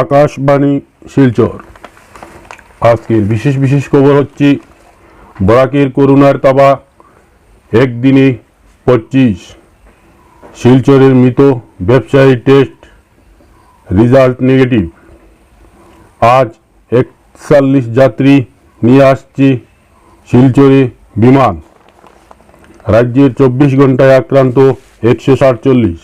আকাশবাণী শিলচর। আজকের বিশেষ বিশেষ খবর হচ্ছে বরাকের করোনার তাবা একদিনে 25, শিলচরের মৃত ব্যবসায়ী টেস্ট রেজাল্ট নেগেটিভ। আজ 41 যাত্রী নিয়ে আসছে শিলচরে বিমান। রাজ্যের 24 ঘন্টায় আক্রান্ত 147।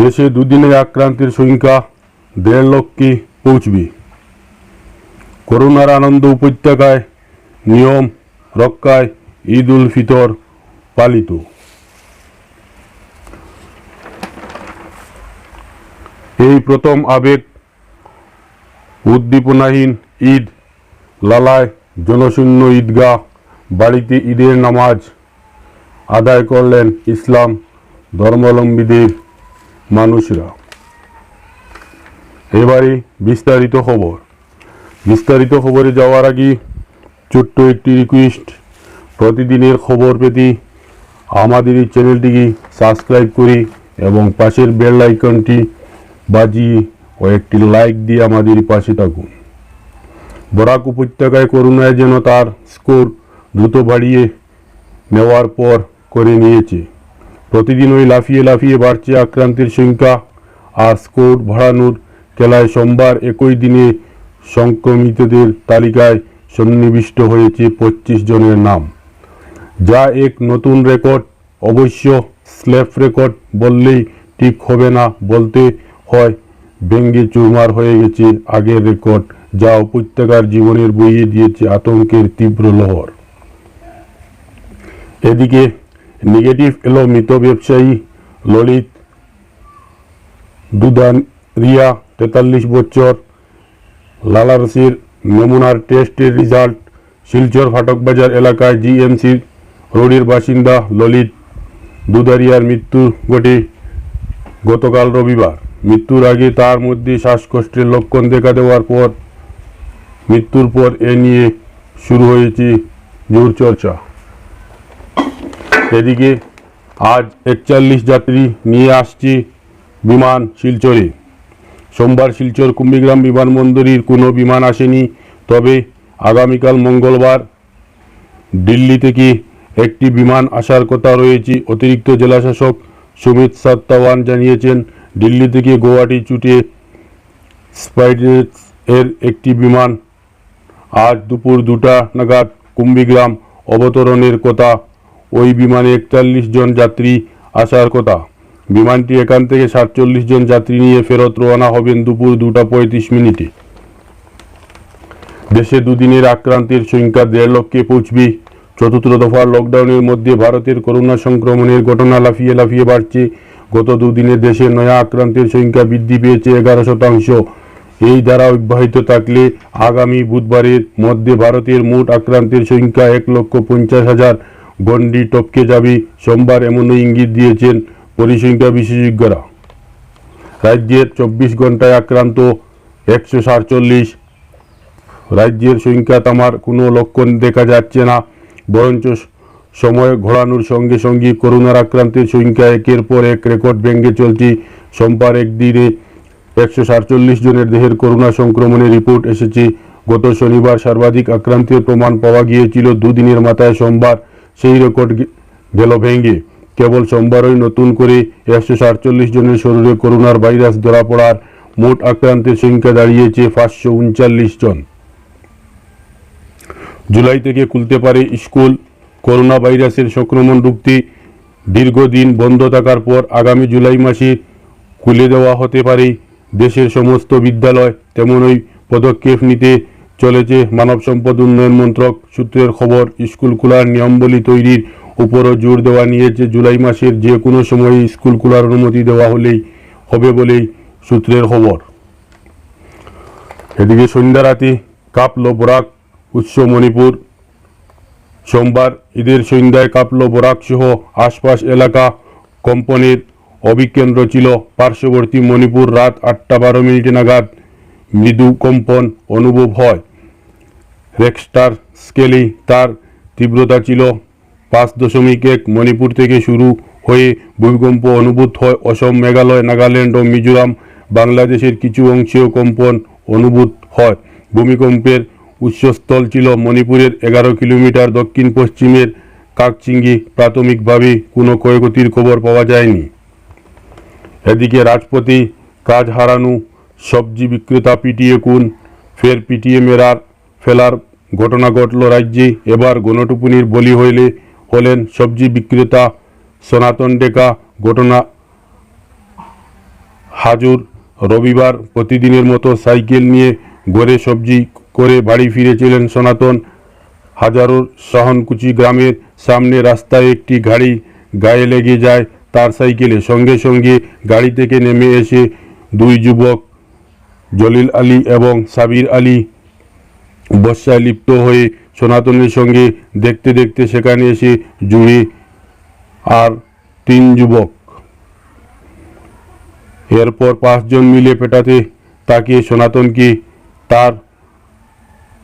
দেশে দুদিনের আক্রান্তের সংখ্যা 1.5 লক্ষে পৌঁছবে। করোনার আনন্দ উপত্যকায় নিয়ম রক্ষায় ঈদ উল ফিতর পালিত। এই প্রথম আবেগ উদ্দীপনাহীন ঈদ লালায় জনশূন্য ঈদগাহ বাড়িতে ঈদের নামাজ আদায় করলেন ইসলাম ধর্মাবলম্বীদের মানুষরা। এবারে বিস্তারিত খবরে যাওয়ার আগে ছোট্ট একটি রিকোয়েস্ট, প্রতিদিনের খবর পেতে আমাদের এই চ্যানেলটিকে সাবস্ক্রাইব করে এবং পাশের বেল আইকনটি বাজিয়ে ও একটি লাইক দিয়ে আমাদের পাশে থাকুন। বরাক উপত্যকায় করোনায় যেন তার স্কোর দ্রুত বাড়িয়ে নেওয়ার পর করে নিয়েছে। প্রতিদিন ওই লাফিয়ে লাফিয়ে বাড়ছে আক্রান্তের সংখ্যা, আর স্কোর বাড়ানোর খেলায় সোমবার একই দিনে সংক্রমিতদের তালিকায় সন্নিবিষ্ট হয়েছে 25 জনের নাম, যা এক নতুন রেকর্ড। অবশ্য স্ল্যাপ রেকর্ড বললেই ঠিক হবে না, বলতে হয় ভেঙে চুরমার হয়ে গেছে আগের রেকর্ড, যা উপত্যকার জীবনের বইয়ে দিয়েছে আতঙ্কের তীব্র লহর। এদিকে নেগেটিভ এলো মৃত ব্যবসায়ী ললিত দুধারিয়া 43 বছর। লালারসির নমুনার টেস্টের রেজাল্ট। শিলচর ফাটকবাজার এলাকায় জিএমসি রোডের বাসিন্দা ললিত দুধারিয়ার মৃত্যু ঘটে গতকাল রবিবার। মৃত্যুর আগে তার মধ্যে শ্বাসকষ্টের লক্ষণ দেখা দেওয়ার পর মৃত্যুর পর এ নিয়ে শুরু হয়েছে জোর চর্চা। এদিকে আজ 41 যাত্রী নিয়ে আসছে বিমান শিলচরে। সোমবার শিলচর কুম্বিগ্রাম বিমানবন্দরের কোনো বিমান আসেনি, তবে আগামীকাল মঙ্গলবার দিল্লি থেকে একটি বিমান আসার কথা রয়েছে। অতিরিক্ত জেলাশাসক সুমিত সাত্তাওয়ান জানিয়েছেন, দিল্লি থেকে গুয়াহাটি ছুটে স্পাইসজেট এর একটি বিমান আজ দুপুর 2টা নাগাদ কুম্বিগ্রাম অবতরণের কথা। ওই বিমানে 41 জন যাত্রী আসার কথা। বিমানটি এখান থেকে 47 জন যাত্রী নিয়ে ফেরত রওনা হবেন দুপুর 2:35। দেশে দুদিনের আক্রান্তের সংখ্যা 1.5 লক্ষে পৌঁছবে। চতুর্থ দফার লকডাউনের মধ্যে ভারতের করোনা সংক্রমণের ঘটনা লাফিয়ে লাফিয়ে বাড়ছে। গত দুদিনে দেশে নয়া আক্রান্তের সংখ্যা বৃদ্ধি পেয়েছে 11%। এই ধারা অব্যাহত থাকলে আগামী বুধবারের মধ্যে ভারতের মোট আক্রান্তের সংখ্যা 1,50,000 গণ্ডি টপকে যাবে। সোমবার এমনই ইঙ্গিত দিয়েছেন পরিসংখ্যান বিশেষজ্ঞরা। রাজ্যের 24 ঘন্টায় আক্রান্ত 147। রাজ্যের সংখ্যা থামার কোনো লক্ষণ দেখা যাচ্ছে না, বরঞ্চ সময় ঘোরানোর সঙ্গে সঙ্গে করোনার আক্রান্তের সংখ্যা একের পর এক রেকর্ড ভেঙে চলছে। সোমবার একদিনে 147 জনের দেহের করোনা সংক্রমণের রিপোর্ট এসেছে। গত শনিবার সর্বাধিক আক্রান্তের প্রমাণ পাওয়া গিয়েছিল। দুদিনের মাথায় সোমবার সেই রেকর্ড গেল ভেঙে। কেবল সোমবারই নতুন করে 147 জনের শরীরে করোনার ভাইরাস ধরা পড়ার মোট আক্রান্তের সংখ্যা দাঁড়িয়েছে 539 জন। জুলাই থেকে খুলতে পারে স্কুল। করোনা ভাইরাসের সংক্রমণ রুখতে দীর্ঘদিন বন্ধ থাকার পর আগামী জুলাই মাসে খুলে দেওয়া হতে পারে দেশের সমস্ত বিদ্যালয়। তেমনই পদক্ষেপ নিতে চলেছে মানব সম্পদ উন্নয়ন মন্ত্রক সূত্রের খবর। স্কুল খোলার নিয়মাবলী তৈরির উপরও জোর দেওয়া নিয়েছে। জুলাই মাসের যে কোনো সময়ে স্কুল খোলার অনুমতি দেওয়া হবে বলেই সূত্রের খবর। এদিকে সন্ধ্যা রাতে কাঁপল বরাক উৎসব মণিপুর। সোমবার ঈদের সন্ধ্যায় কাঁপল বরাক সহ আশপাশ এলাকা। কম্পনের অভিকেন্দ্র ছিল পার্শ্ববর্তী মণিপুর। রাত 8:12 নাগাদ মৃদু কম্পন অনুভব হয়। রেক্টার স্কেলে তার তীব্রতা ছিল 5.1। মণিপুর থেকে শুরু হয়ে ভূমিকম্প অনুভূত হয় অসম, মেঘালয়, নাগাল্যান্ড ও মিজোরাম বাংলাদেশের কিছু অংশেও কম্পন অনুভূত হয়। ভূমিকম্পের উৎসস্থল ছিল মণিপুরের 11 কিলোমিটার দক্ষিণ পশ্চিমের কাকচিঙ্গি। প্রাথমিকভাবে কোনো ক্ষয়ক্ষতির খবর পাওয়া যায়নি। এদিকে রাজপথে কাজ হারানো সবজি বিক্রেতা পিটিয়ে খুন, ফের পিটিয়ে ফেলার ঘটনা ঘটল রাজ্যে। এবার গণটুপুনির বলি হলেন সবজি বিক্রেতা সনাতন ডেকা। ঘটনা হাজুর। রবিবার প্রতিদিনের মতো সাইকেল নিয়ে ঘরে সবজি করে বাড়ি ফিরেছিলেন সনাতন। হাজারোর সহনকুচি গ্রামের সামনে রাস্তায় একটি গাড়ি গায়ে লেগে যায় তার সাইকেলে। সঙ্গে সঙ্গে গাড়ি থেকে নেমে এসে দুই যুবক জলিল আলী এবং সাবির আলী বর্ষায় লিপ্ত হয়ে সনাতনের সঙ্গে দেখতে দেখতে সেখানে এসে জুড়ে আর 3 যুবক। এরপর 5 জন মিলে পেটাতে তাকে সনাতনকে। তার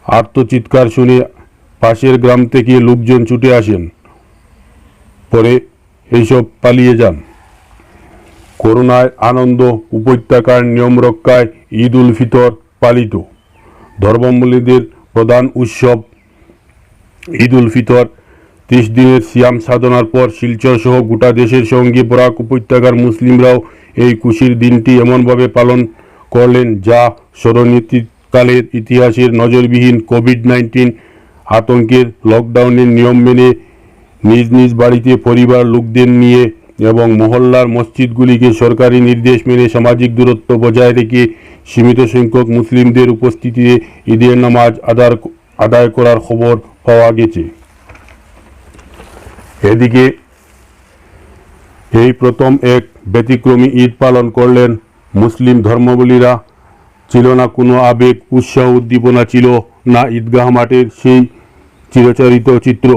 আর্তচিৎকার শুনে পাশের গ্রাম থেকে লোকজন ছুটে আসেন, পরে এইসব পালিয়ে যান। করোনায় আনন্দ, উপত্যকার নিয়ম রক্ষায় ঈদ উল ফিতর পালিত। ধর্মাবলম্বীদের প্রধান উৎসব ঈদ উল ফিতর 30 দিনের সিয়াম সাধনার পর শিলচর সহ গোটা দেশের সঙ্গে বরাক উপত্যকার মুসলিমরাও এই খুশির দিনটি এমনভাবে পালন করলেন যা স্মরণীতিকালের ইতিহাসের নজিরবিহীন। কোভিড-19 আতঙ্কের লকডাউনের নিয়ম মেনে নিজ নিজ বাড়িতে পরিবার লোকদের নিয়ে এবং মহল্লার মসজিদগুলিকে সরকারি নির্দেশ মেনে সামাজিক দূরত্ব বজায় রেখে সীমিত সংখ্যক মুসলিমদের উপস্থিতিতে ঈদের নামাজ আদায় করার খবর পাওয়া গেছে। এদিকে এই প্রথম এক ব্যতিক্রমী ঈদ পালন করলেন মুসলিম ধর্মাবলম্বীরা। ছিল না কোনো আবেগ, উৎসাহ, উদ্দীপনা, ছিল না ঈদগাহ মাঠের সেই চিরাচরিত চিত্র।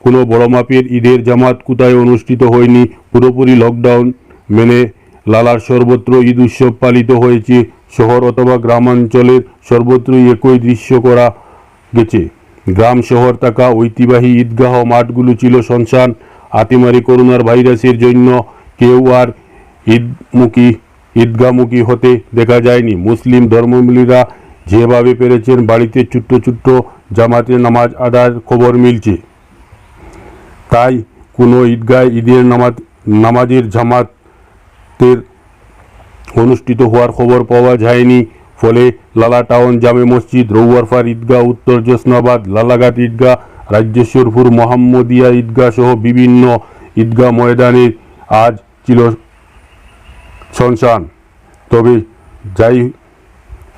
কোনো বড় মাপের ঈদের জামাত কোথায় অনুষ্ঠিত হয়নি। পুরোপুরি লকডাউন মেনে লালার সর্বত্র ঈদ উৎসব পালিত হয়েছে। শহর অথবা গ্রামাঞ্চলের সর্বত্রই একই দৃশ্য করা গেছে। গ্রাম শহর থাকা ঐতিহ্যবাহী ঈদগাহ মাঠগুলো ছিল শুনশান। আতিমারি করোনার ভাইরাসের জন্য কেউ আর ঈদগাহমুখী হতে দেখা যায়নি। মুসলিম ধর্মাবলম্বীরা যেভাবে পেরেছেন বাড়িতে ছোট্ট ছোট্ট জামাতে নামাজ আদায়ের খবর মিলছে। তাই কোনো ঈদগায় ঈদের নামাজের জামাতের অনুষ্ঠিত হওয়ার খবর পাওয়া যায়নি। ফলে লালা টাউন জামে মসজিদ, রৌয়ারফার ঈদগাহ, উত্তর জোসনাবাদ, লালাঘাট ঈদগাহ, রাজ্যেশ্বরপুর মোহাম্মদিয়া ঈদগাহ সহ বিভিন্ন ঈদগাহ ময়দানে আজ ছিল শুনশান। তবে যাই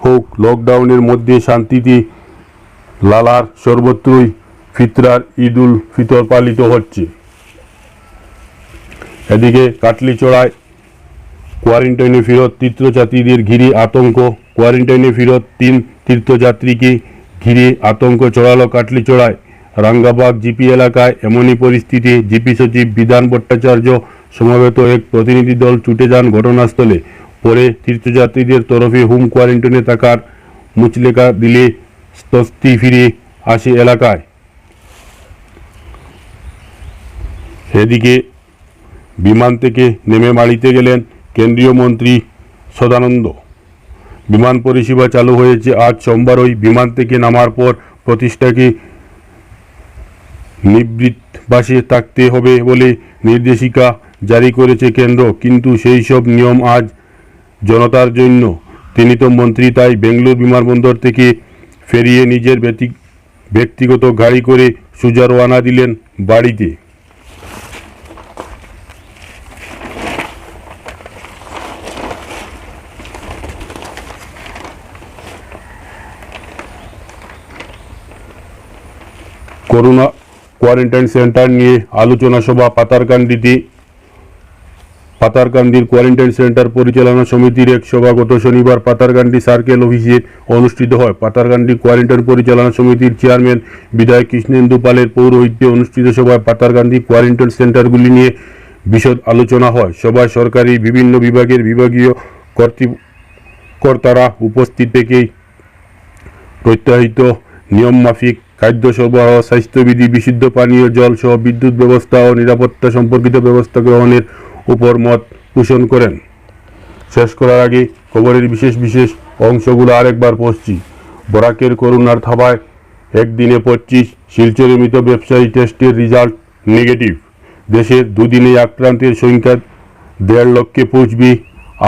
হোক, লকডাউনের মধ্যে শান্তিতে লালার সর্বত্রই ফিতরার ঈদ উল ফিতর পালিত হচ্ছে। এদিকে কাটলিচড়ায় কোয়ারেন্টাইনে ফেরত তীর্থযাত্রীদের ঘিরে আতঙ্ক। কোয়ারেন্টাইনে ফেরত 3 তীর্থযাত্রীকে ঘিরে আতঙ্ক ছড়ালো কাটলিচড়ায়। রাঙ্গাবাগ জিপি এলাকায় এমনই পরিস্থিতি। জিপি সচিব বিধান ভট্টাচার্য সমবেত এক প্রতিনিধি দল ছুটে যান ঘটনাস্থলে। পরে তীর্থযাত্রীদের তরফে হোম কোয়ারেন্টাইনে থাকার মুচলেখা দিলে স্বস্তি ফিরে আসে এলাকায়। এদিকে বিমান থেকে নেমে বাড়িতে গেলেন কেন্দ্রীয় মন্ত্রী সদানন্দ। বিমান পরিষেবা চালু হয়েছে আজ সোমবারই। বিমান থেকে নামার পর প্রতিষ্ঠাকে নিবৃত্তবাসে থাকতে হবে বলে নির্দেশিকা জারি করেছে কেন্দ্র। কিন্তু সেই সব নিয়ম আজ জনতার জন্য। তিনি তো মন্ত্রী, তাই বেঙ্গালুরু বিমানবন্দর থেকে ফেরিয়ে নিজের ব্যক্তিগত গাড়ি করে সোজা রওনা দিলেন বাড়িতে। করোনা কোয়ারেন্টাইন সেন্টার নিয়ে আলোচনা সভা পাতারকান্দির কোয়ারেন্টাইন সেন্টার পরিচালনা সমিতির এক সভা গত শনিবার পাতারকান্দি সার্কেল অফিসে অনুষ্ঠিত হয়। পাতারকান্দি কোয়ারেন্টাইন পরিচালনা সমিতির চেয়ারম্যান বিধায়ক কৃষ্ণেন্দু পালের পৌরোহিত্যে অনুষ্ঠিত সভায় পাতারকান্দি কোয়ারেন্টাইন সেন্টারগুলি নিয়ে বিশদ আলোচনা হয়। সভায় সরকারি বিভিন্ন বিভাগের বিভাগীয় কর্তারা উপস্থিত থেকেই প্রত্যাহিত নিয়মমাফিক খাদ্য সরবরাহ, স্বাস্থ্যবিধি, বিশুদ্ধ পানীয় জল সহ বিদ্যুৎ ব্যবস্থা ও নিরাপত্তা সম্পর্কিত ব্যবস্থা গ্রহণের উপর মত পোষণ করেন। শেষ করার আগে খবরের বিশেষ বিশেষ অংশগুলো আরেকবার পড়ছি। বরাকের করোনার থাবায় একদিনে 25, শিলচরে মৃত ব্যবসায়ী টেস্টের রেজাল্ট নেগেটিভ। দেশের দুদিনে আক্রান্তের সংখ্যা 1.5 লক্ষে পৌঁছবে।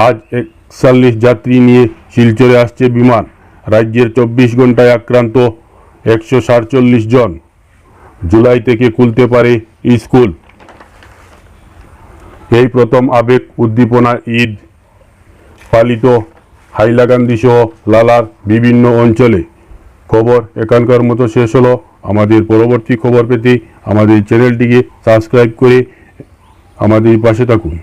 আজ 41 যাত্রী নিয়ে শিলচরে আসছে বিমান। রাজ্যের 24 ঘন্টায় আক্রান্ত 147 জন। জুলাই থেকে খুলতে পারে স্কুল। এই প্রথম আবেগ উদ্দীপনা ঈদ পালিত হাইলাকান্দি সহ লালার বিভিন্ন অঞ্চলে। খবর এখানকার মতো শেষ হলো। আমাদের পরবর্তী খবর পেতে আমাদের চ্যানেলটিকে সাবস্ক্রাইব করে আমাদের পাশে থাকুন।